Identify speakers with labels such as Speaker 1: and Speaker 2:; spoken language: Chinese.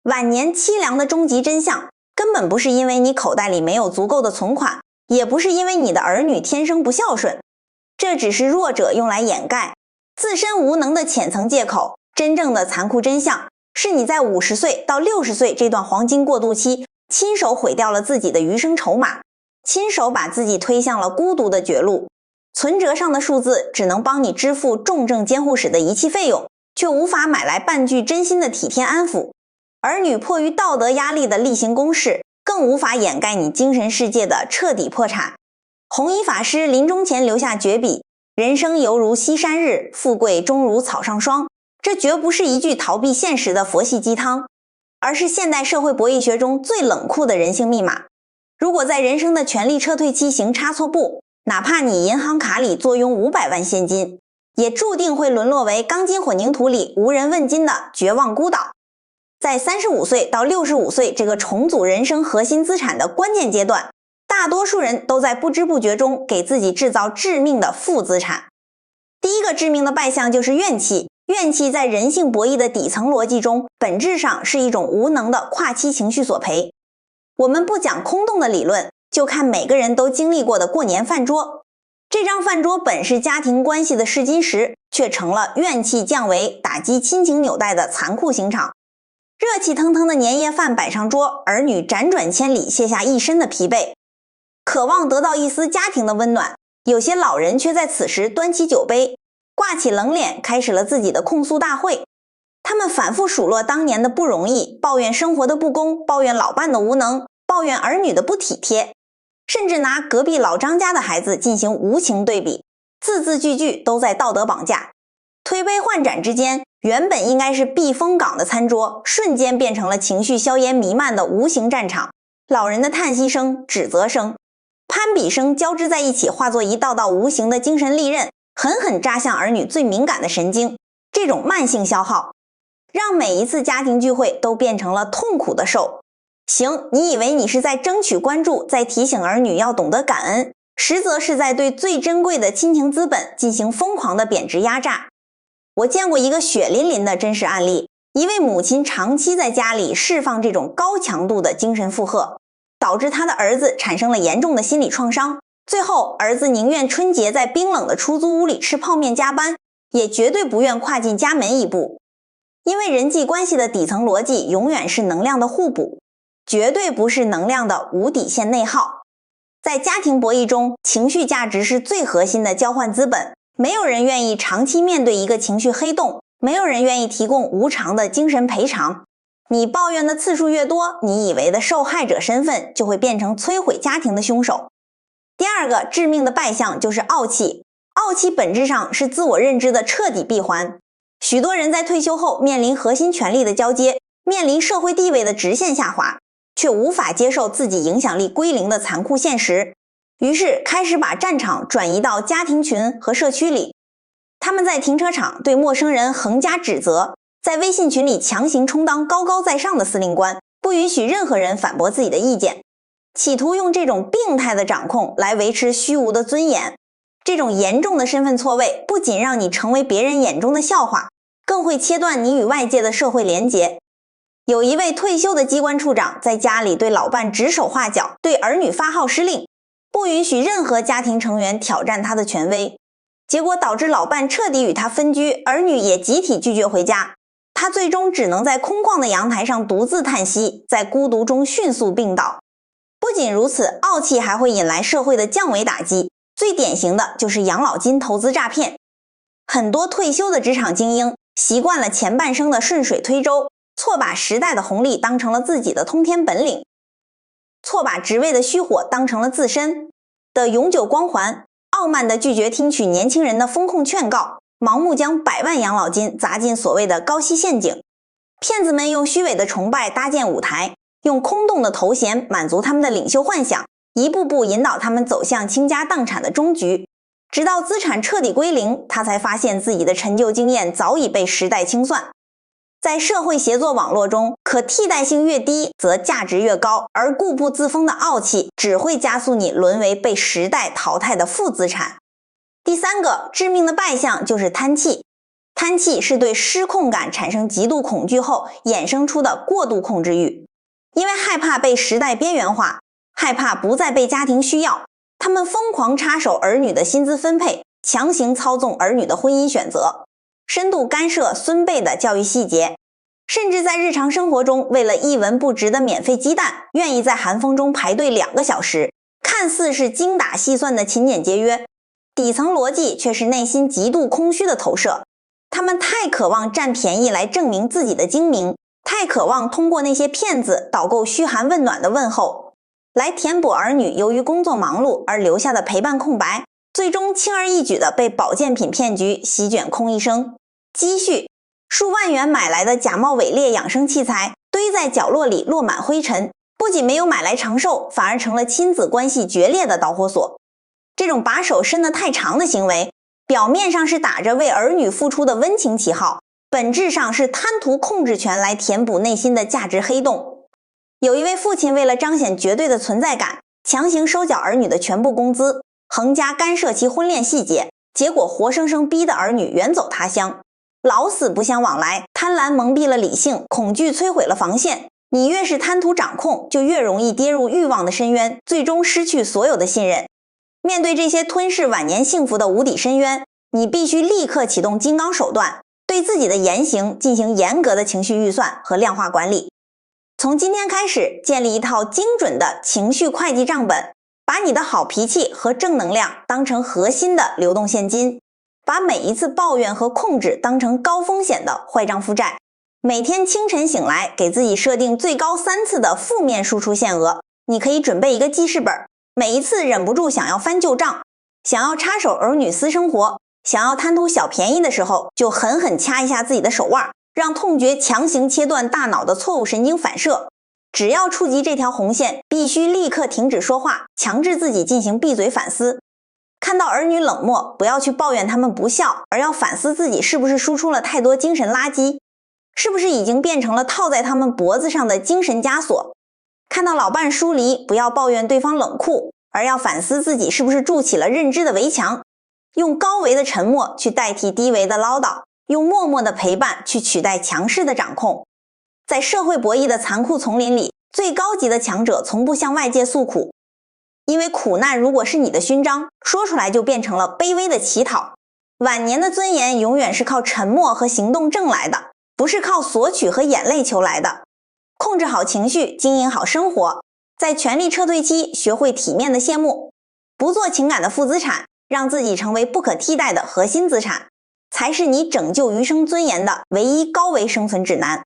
Speaker 1: 晚年凄凉的终极真相，根本不是因为你口袋里没有足够的存款，也不是因为你的儿女天生不孝顺，这只是弱者用来掩盖自身无能的浅层借口。真正的残酷真相是你在50岁到60岁这段黄金过渡期，亲手毁掉了自己的余生筹码，亲手把自己推向了孤独的绝路。存折上的数字只能帮你支付重症监护室的仪器费用，却无法买来半句真心的体贴安抚。儿女迫于道德压力的例行公事，更无法掩盖你精神世界的彻底破产。弘一法师临终前留下绝笔：人生犹如西山日，富贵终如草上霜。这绝不是一句逃避现实的佛系鸡汤，而是现代社会博弈学中最冷酷的人性密码。如果在人生的权力撤退期行差错步，哪怕你银行卡里坐拥500万现金，也注定会沦落为钢筋混凝土里无人问津的绝望孤岛。在35岁到65岁这个重组人生核心资产的关键阶段，大多数人都在不知不觉中给自己制造致命的负资产。第一个致命的败相就是怨气。怨气在人性博弈的底层逻辑中，本质上是一种无能的跨期情绪索赔。我们不讲空洞的理论，就看每个人都经历过的过年饭桌。这张饭桌本是家庭关系的试金石，却成了怨气降维、打击亲情纽带的残酷刑场。热气腾腾的年夜饭摆上桌，儿女辗转千里，卸下一身的疲惫，渴望得到一丝家庭的温暖。有些老人却在此时端起酒杯，挂起冷脸，开始了自己的控诉大会。他们反复数落当年的不容易，抱怨生活的不公，抱怨老伴的无能，抱怨儿女的不体贴，甚至拿隔壁老张家的孩子进行无情对比，字字句句都在道德绑架。推杯换盏之间，原本应该是避风港的餐桌，瞬间变成了情绪硝烟弥漫的无形战场。老人的叹息声、指责声、攀比声交织在一起，化作一道道无形的精神利刃，狠狠扎向儿女最敏感的神经。这种慢性消耗让每一次家庭聚会都变成了痛苦的受。行，你以为你是在争取关注，在提醒儿女要懂得感恩，实则是在对最珍贵的亲情资本进行疯狂的贬值压榨。我见过一个血淋淋的真实案例，一位母亲长期在家里释放这种高强度的精神负荷，导致她的儿子产生了严重的心理创伤。最后，儿子宁愿春节在冰冷的出租屋里吃泡面加班，也绝对不愿跨进家门一步。因为人际关系的底层逻辑永远是能量的互补，绝对不是能量的无底线内耗。在家庭博弈中，情绪价值是最核心的交换资本。没有人愿意长期面对一个情绪黑洞，没有人愿意提供无偿的精神赔偿。你抱怨的次数越多，你以为的受害者身份就会变成摧毁家庭的凶手。第二个致命的败相就是傲气。傲气本质上是自我认知的彻底闭环。许多人在退休后面临核心权力的交接，面临社会地位的直线下滑，却无法接受自己影响力归零的残酷现实，于是开始把战场转移到家庭群和社区里。他们在停车场对陌生人横加指责，在微信群里强行充当高高在上的司令官，不允许任何人反驳自己的意见，企图用这种病态的掌控来维持虚无的尊严。这种严重的身份错位不仅让你成为别人眼中的笑话，更会切断你与外界的社会连结。有一位退休的机关处长在家里对老伴指手画脚，对儿女发号施令，不允许任何家庭成员挑战他的权威，结果导致老伴彻底与他分居，儿女也集体拒绝回家。他最终只能在空旷的阳台上独自叹息，在孤独中迅速病倒。不仅如此，傲气还会引来社会的降维打击，最典型的就是养老金投资诈骗。很多退休的职场精英习惯了前半生的顺水推舟，错把时代的红利当成了自己的通天本领，错把职位的虚火当成了自身的永久光环，傲慢地拒绝听取年轻人的风控劝告，盲目将百万养老金砸进所谓的高息陷阱。骗子们用虚伪的崇拜搭建舞台，用空洞的头衔满足他们的领袖幻想，一步步引导他们走向倾家荡产的终局。直到资产彻底归零，他才发现自己的陈旧经验早已被时代清算。在社会协作网络中，可替代性越低，则价值越高，而固步自封的傲气只会加速你沦为被时代淘汰的负资产。第三个致命的败相就是贪气。贪气是对失控感产生极度恐惧后衍生出的过度控制欲，因为害怕被时代边缘化，害怕不再被家庭需要，他们疯狂插手儿女的薪资分配，强行操纵儿女的婚姻选择，深度干涉孙辈的教育细节，甚至在日常生活中为了一文不值的免费鸡蛋，愿意在寒风中排队2个小时，看似是精打细算的勤俭节约，底层逻辑却是内心极度空虚的投射。他们太渴望占便宜来证明自己的精明，太渴望通过那些骗子导购嘘寒问暖的问候，来填补儿女由于工作忙碌而留下的陪伴空白，最终轻而易举地被保健品骗局席卷空一生。积蓄，数万元买来的假冒伪劣养生器材堆在角落里落满灰尘，不仅没有买来长寿，反而成了亲子关系决裂的导火索。这种把手伸得太长的行为，表面上是打着为儿女付出的温情旗号，本质上是贪图控制权来填补内心的价值黑洞。有一位父亲为了彰显绝对的存在感，强行收缴儿女的全部工资，横加干涉其婚恋细节，结果活生生逼得儿女远走他乡。老死不相往来，贪婪蒙蔽了理性，恐惧摧毁了防线。你越是贪图掌控，就越容易跌入欲望的深渊，最终失去所有的信任。面对这些吞噬晚年幸福的无底深渊，你必须立刻启动金刚手段，对自己的言行进行严格的情绪预算和量化管理。从今天开始，建立一套精准的情绪会计账本，把你的好脾气和正能量当成核心的流动现金，把每一次抱怨和控制当成高风险的坏账负债。每天清晨醒来，给自己设定最高3次的负面输出限额。你可以准备一个记事本，每一次忍不住想要翻旧账，想要插手儿女私生活，想要贪图小便宜的时候，就狠狠掐一下自己的手腕，让痛觉强行切断大脑的错误神经反射。只要触及这条红线，必须立刻停止说话，强制自己进行闭嘴反思。看到儿女冷漠，不要去抱怨他们不孝，而要反思自己是不是输出了太多精神垃圾，是不是已经变成了套在他们脖子上的精神枷锁。看到老伴疏离，不要抱怨对方冷酷，而要反思自己是不是筑起了认知的围墙。用高维的沉默去代替低维的唠叨，用默默的陪伴去取代强势的掌控。在社会博弈的残酷丛林里，最高级的强者从不向外界诉苦，因为苦难如果是你的勋章，说出来就变成了卑微的乞讨。晚年的尊严永远是靠沉默和行动挣来的，不是靠索取和眼泪求来的。控制好情绪，经营好生活，在权力撤退期学会体面的谢幕，不做情感的负资产，让自己成为不可替代的核心资产，才是你拯救余生尊严的唯一高维生存指南。